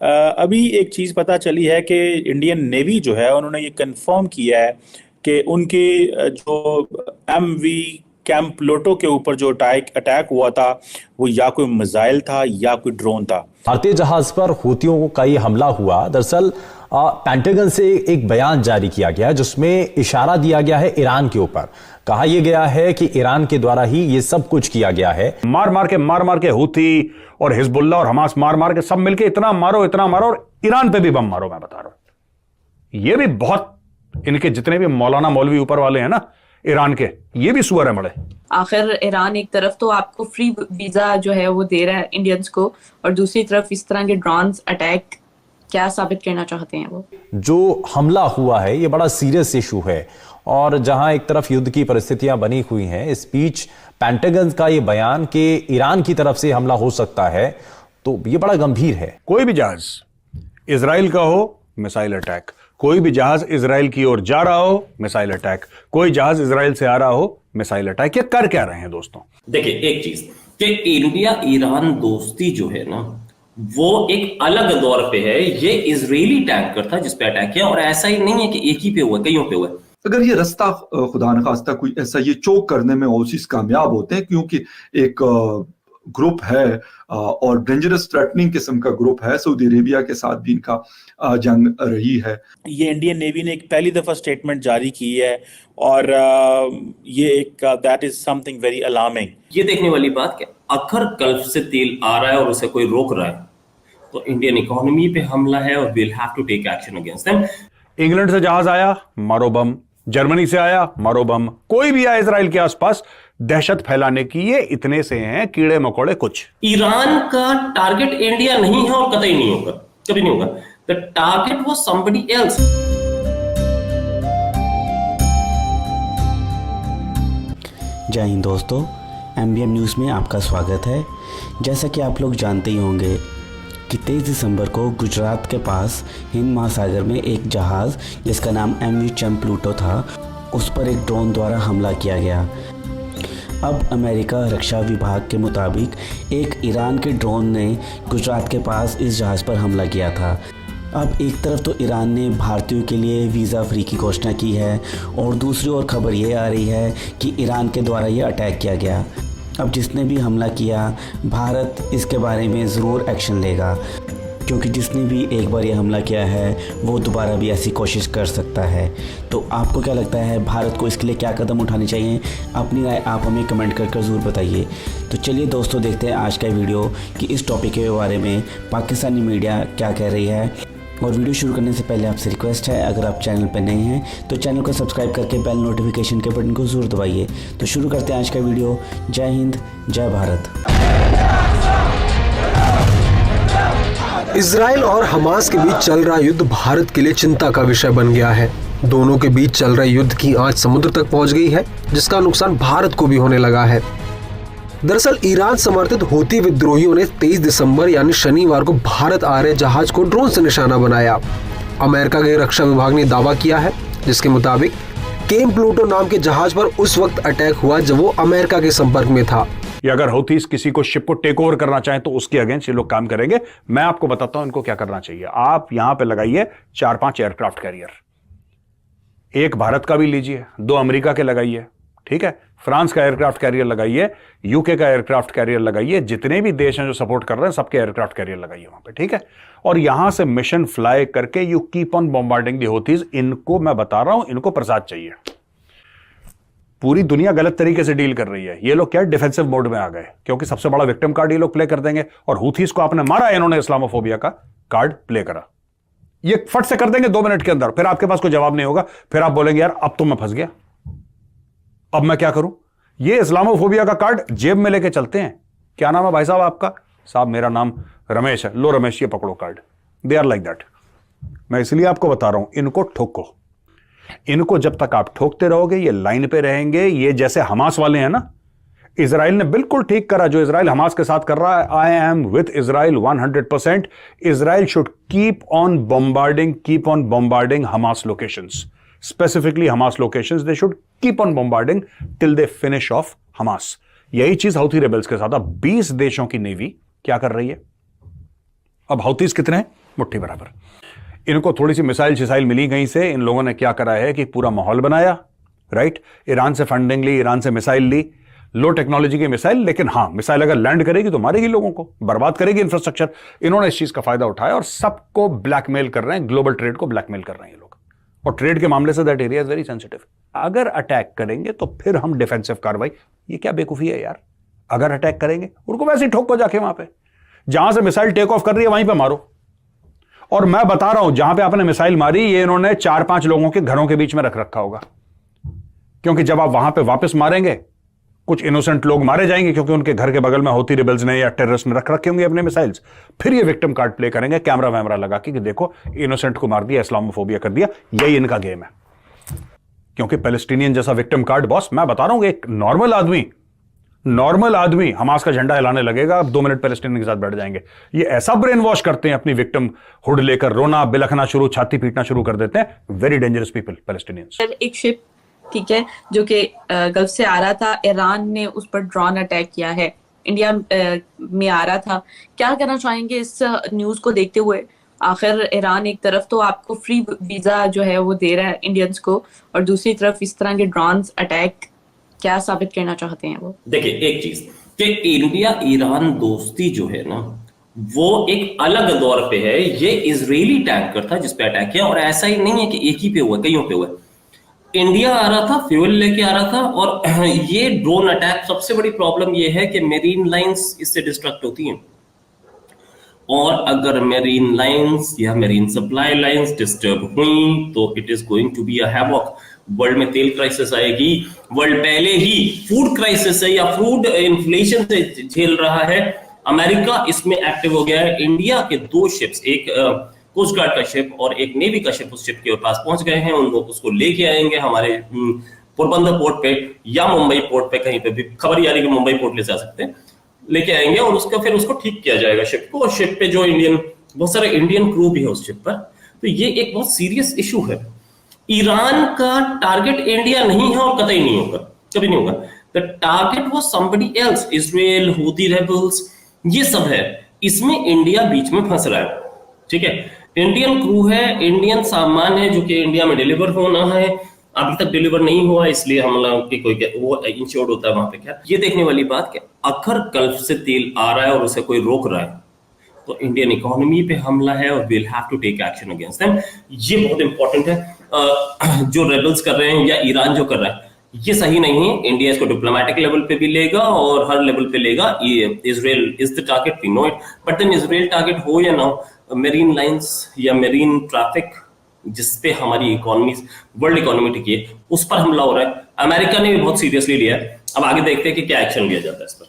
अभी एक चीज पता चली है कि इंडियन नेवी जो है उन्होंने ये कंफर्म किया है कि उनके जो एमवी कैंप प्लोटो के ऊपर जो अटैक अटैक हुआ था वो या कोई मिसाइल था या कोई ड्रोन था। भारतीय जहाज पर हूतियों का ये हमला हुआ। दरअसल पेंटागन से एक बयान जारी किया गया जिसमें इशारा दिया गया है ईरान के ऊपर। कहा यह गया है कि ईरान के द्वारा ही ये सब कुछ किया गया है। मार मार के हूती और हिजबुल्लाह और हमास मार मार के सब मिलके इतना मारो और ईरान पे भी बम मारो। मैं बता रहा हूं ये भी बहुत, इनके जितने भी मौलाना मौलवी ऊपर वाले हैं ना ईरान के, ये भी सुअर है बड़े। आखिर ईरान एक तरफ तो आपको फ्री वीजा जो है वो दे रहा है इंडियंस को, और दूसरी तरफ इस तरह के ड्रोन्स अटैक क्या साबित करना चाहते हैं वो? जो हमला हुआ है ये बड़ा सीरियस इशू है, और जहां एक तरफ युद्ध की परिस्थितियां बनी हुई हैं, इस बीच पेंटागन का ये बयान कि ईरान की तरफ से हमला हो सकता है, तो ये बड़ा गंभीर है। कोई भी जहाज इजराइल का हो मिसाइल अटैक, कोई भी जहाज इजराइल की ओर जा रहा हो मिसाइल अटैक, कोई जहाज इजराइल से आ रहा हो मिसाइल अटैक। ये कर क्या रहे हैं दोस्तों? देखिए एक चीज कि इंडिया ईरान दोस्ती जो है ना वो एक अलग दौर पे है। ये इजरायली टैंकर था जिसपे अटैक किया, और ऐसा ही नहीं है कि एक ही पे हुआ, कईयों पे हुआ। अगर ये रास्ता खुदा न खास्ता कोई ऐसा ये चोक करने में ओसिस कामयाब होते हैं, क्योंकि एक ग्रुप है और डेंजरस थ्रेटनिंग किस्म का ग्रुप है, सऊदी अरेबिया के साथ भी इनका जंग रही है। ये इंडियन नेवी ने एक पहली दफा स्टेटमेंट जारी की है, और ये एक that is something very alarming. ये देखने वाली बात कि अगर गल्फ से तेल आ रहा है और उसे कोई रोक रहा है तो इंडियन इकोनॉमी पे हमला है, और will have to take action against them. England से जहाज आया मारो बम, जर्मनी से आया मारो बम, कोई भी आया इजराइल के आसपास दहशत फैलाने की, ये इतने से हैं कीड़े मकोड़े कुछ। ईरान का टारगेट इंडिया नहीं है और कतई नहीं होगा, कभी नहीं होगा। The target was somebody else. जय हिंद दोस्तों, MBM न्यूज़ में आपका स्वागत है। जैसा कि आप लोग जानते ही होंगे कि 23 दिसंबर को गुजरात के पास हिंद महासागर में एक जहाज़ जिसका नाम MV चैम्प प्लूटो था, उस पर एक ड्रोन द्वारा हमला किया गया। अब अमेरिका रक्षा विभाग के मुताबिक एक ईरान के ड्रोन ने गुजरात के पास इस जहाज़ पर हमला किया था। अब एक तरफ तो ईरान ने भारतीयों के लिए वीज़ा फ्री की घोषणा की है, और दूसरी ओर खबर ये आ रही है कि ईरान के द्वारा ये अटैक किया गया। अब जिसने भी हमला किया, भारत इसके बारे में ज़रूर एक्शन लेगा, क्योंकि जिसने भी एक बार ये हमला किया है वो दोबारा भी ऐसी कोशिश कर सकता है। तो आपको क्या लगता है, भारत को इसके लिए क्या कदम उठाने चाहिए? अपनी राय आप हमें कमेंट कर ज़रूर बताइए। तो चलिए दोस्तों, देखते हैं आज का वीडियो कि इस टॉपिक के बारे में पाकिस्तानी मीडिया क्या कह रही है। और वीडियो शुरू करने से पहले आपसे रिक्वेस्ट है, अगर आप चैनल पर नए हैं तो चैनल को सब्सक्राइब करके बेल नोटिफिकेशन के बटन को ज़रूर दबाइए। तो शुरू करते हैं आज का वीडियो। जय हिंद, जय भारत। इजराइल और हमास के बीच चल रहा युद्ध भारत के लिए चिंता का विषय बन गया है। दोनों के बीच चल रहे युद्ध की आंच समुद्र तक पहुंच गई है, जिसका नुकसान भारत को भी होने लगा है। दरअसल ईरान समर्थित हूती विद्रोहियों ने 23 दिसंबर यानी शनिवार को भारत आ रहे जहाज को ड्रोन से निशाना बनाया। अमेरिका के रक्षा विभाग ने दावा किया है, जिसके मुताबिक कैम्प प्लूटो नाम के जहाज पर उस वक्त अटैक हुआ जब वो अमेरिका के संपर्क में था। ये अगर हौथीज किसी को शिप को टेक ओवर करना चाहें तो उसके अगेंस्ट ये लोग काम करेंगे। मैं आपको बताता हूं इनको क्या करना चाहिए। आप यहां पे लगाइए 4-5 एयरक्राफ्ट कैरियर, एक भारत का भी लीजिए, 2 अमेरिका के लगाइए, ठीक है, फ्रांस का एयरक्राफ्ट कैरियर लगाइए, यूके का एयरक्राफ्ट कैरियर लगाइए, जितने भी देश हैं जो सपोर्ट कर रहे हैं सबके एयरक्राफ्ट कैरियर लगाइए वहां पे, ठीक है। और यहां से मिशन फ्लाई करके यू कीप ऑन बॉम्बार्डिंग दी हौथीज। इनको मैं बता रहा हूं, इनको प्रसाद चाहिए। पूरी दुनिया गलत तरीके से डील कर रही है। ये लोग क्या डिफेंसिव मोड में आ गए, क्योंकि सबसे बड़ा विक्टिम कार्ड ये लोग प्ले कर देंगे, और हूथीज को आपने मारा, इन्होंने इस्लामोफोबिया का कार्ड प्ले करा। ये फट से कर देंगे 2 मिनट के अंदर, फिर आपके पास कोई जवाब नहीं होगा। फिर आप बोलेंगे यार अब तो मैं फंस गया, अब मैं क्या करूं। ये इस्लामोफोबिया का कार्ड जेब में लेके चलते हैं। क्या नाम है भाई साहब आपका? साहब मेरा नाम रमेश है। लो रमेश, ये पकड़ो card. They are like that. मैं इसलिए आपको बता रहा हूं, इनको ठोको। इनको जब तक आप ठोकते रहोगे ये लाइन पे रहेंगे। ये जैसे हमास वाले हैं ना, इजराइल ने बिल्कुल ठीक करा जो इजराइल हमास के साथ कर रहा है। I am with Israel 100%। Israel should keep on bombarding Hamas locations, specifically Hamas locations. They should keep on bombarding till they finish off Hamas. यही चीज हौथी रेबल्स के साथ। अब 20 देशों की नेवी क्या कर रही है? अब हौथीज कितने हैं? मुट्ठी बराबर। इनको थोड़ी सी मिसाइल शिसाइल मिली कहीं से, इन लोगों ने क्या करा है कि पूरा माहौल बनाया, राइट। ईरान से फंडिंग ली, ईरान से मिसाइल ली, लो टेक्नोलॉजी की मिसाइल, लेकिन हां मिसाइल अगर लैंड करेगी तो मारेगी लोगों को, बर्बाद करेगी इंफ्रास्ट्रक्चर। इन्होंने इस चीज का फायदा उठाया और सबको ब्लैकमेल कर रहे हैं, ग्लोबल ट्रेड को ब्लैकमेल कर रहे हैं ये लोग। और ट्रेड के मामले say that area is very sensitive. अगर अटैक करेंगे तो फिर हम डिफेंसिव कार्रवाई, ये क्या बेवकूफी है यार। अगर अटैक करेंगे उनको वैसे ही ठोक को जाके वहां पे जहां से मिसाइल टेक ऑफ कर रही है वहीं पे मारो। और मैं बता रहा हूं जहां पे आपने मिसाइल मारी ये इन्होंने 4-5 लोगों के घरों के बीच में रख रखा होगा, क्योंकि जब आप वहां पे वापस मारेंगे कुछ इनोसेंट लोग मारे जाएंगे, क्योंकि उनके घर के बगल में होती रिबल्स ने या टेररिस्ट ने रख रखे होंगे अपने मिसाइल्स। फिर ये विक्टिम कार्ड प्ले करेंगे कैमरा वैमरा लगा कि देखो इनोसेंट को मार दिया, इस्लामोफोबिया कर दिया। यही इनका गेम है। क्योंकि पैलेस्टीनियन जैसा विक्टिम कार्ड, बॉस मैं बता रहा हूं, एक नॉर्मल आदमी हमास का झंडा हिलाने लगेगा, अब 2 मिनट पैलेस्टीनियन के साथ बैठ जाएंगे। ये ऐसा ब्रेन वॉश करते हैं अपनी विक्टिम हुड लेकर, रोना बिलखना शुरू, छाती पीटना शुरू कर देते हैं। Very dangerous people Palestinians. एक शिप, ठीक है, जो कि गल्फ से आ रहा था, ईरान ने उस पर ड्रोन अटैक किया है, इंडिया में आ रहा था। क्या कहना चाहेंगे इस न्यूज को देखते हुए? आखिर ईरान एक तरफ तो आपको फ्री वीजा जो है वो दे रहा है इंडियंस को, और दूसरी तरफ इस तरह के ड्रोन अटैक क्या साबित करना चाहते हैं वो? देखिए एक चीज कि इंडिया ईरान दोस्ती जो है ना वो एक अलग दौर पे है। ये इजरायली टैंकर था जिसपे अटैक किया, और ऐसा ही नहीं है कि एक ही पे हुआ, कईयों पे हुआ। इंडिया आ रहा था, फ्यूल लेके आ रहा था, और ये ड्रोन अटैक, सबसे बड़ी प्रॉब्लम ये है कि मेरीन लाइंस इससे डिस्ट्रक्ट होती हैं, और अगर मेरीन लाइंस या मेरीन सप्लाई लाइंस डिस्टर्ब हुई तो it is going to be a havoc. World में तेल क्राइसिस आएगी, वर्ल्ड पहले ही फूड क्राइसिस है या फूड इन्फ्लेशन से झेल रहा है। अमेरिका इसमें एक्टिव हो गया है। इंडिया के 2 शिप्स, एक कोस्ट गार्ड का शिप और एक नेवी का शिप, उस शिप के पास पहुंच गए हैं। उन लोग उसको लेके आएंगे हमारे पोरबंदर पोर्ट पे या मुंबई पोर्ट पे, कहीं पे भी खबर ये आ रही है कि मुंबई पोर्ट ले जा सकते हैं, लेके आएंगे और उसका फिर उसको ठीक किया जाएगा शिप को। और शिप पे जो बहुत सारे इंडियन क्रू भी है उस शिप पर। तो ये एक बहुत सीरियस इशू है। ईरान का टारगेट इंडिया नहीं है और कतई नहीं होगा, कभी नहीं होगा। The target was somebody else, Israel, Houthi rebels, ये सब है। इसमें इंडिया बीच में फंस रहा है, ठीक है। इंडियन क्रू है, इंडियन सामान है जो कि इंडिया में डिलीवर होना है, अभी तक डिलीवर नहीं हुआ, इसलिए हम लोग की कोई वो इंश्योर्ड होता है वहां पे। क्या ये देखने वाली बात कि अगर गल्फ से तेल आ रहा है और उसे कोई रोक रहा है तो इंडियन इकोनॉमी पे हमला है और will have to take action against them. ये बहुत इंपॉर्टेंट है। जो रेबल्स कर रहे हैं या ईरान जो कर रहा है ये सही नहीं है। इंडिया इसको डिप्लोमेटिक लेवल पे भी लेगा और हर लेवल पे लेगा। ये Israel is the target, we know it, but then Israel target हो या ना हो, मेरीन लाइंस या मेरीन ट्रैफिक जिसपे हमारी इकोनॉमी, वर्ल्ड इकोनॉमी टिकी है, उस पर हमला हो रहा है। अमेरिका ने भी बहुत सीरियसली लिया है। अब आगे देखते हैं कि क्या एक्शन लिया जाता है इस पर।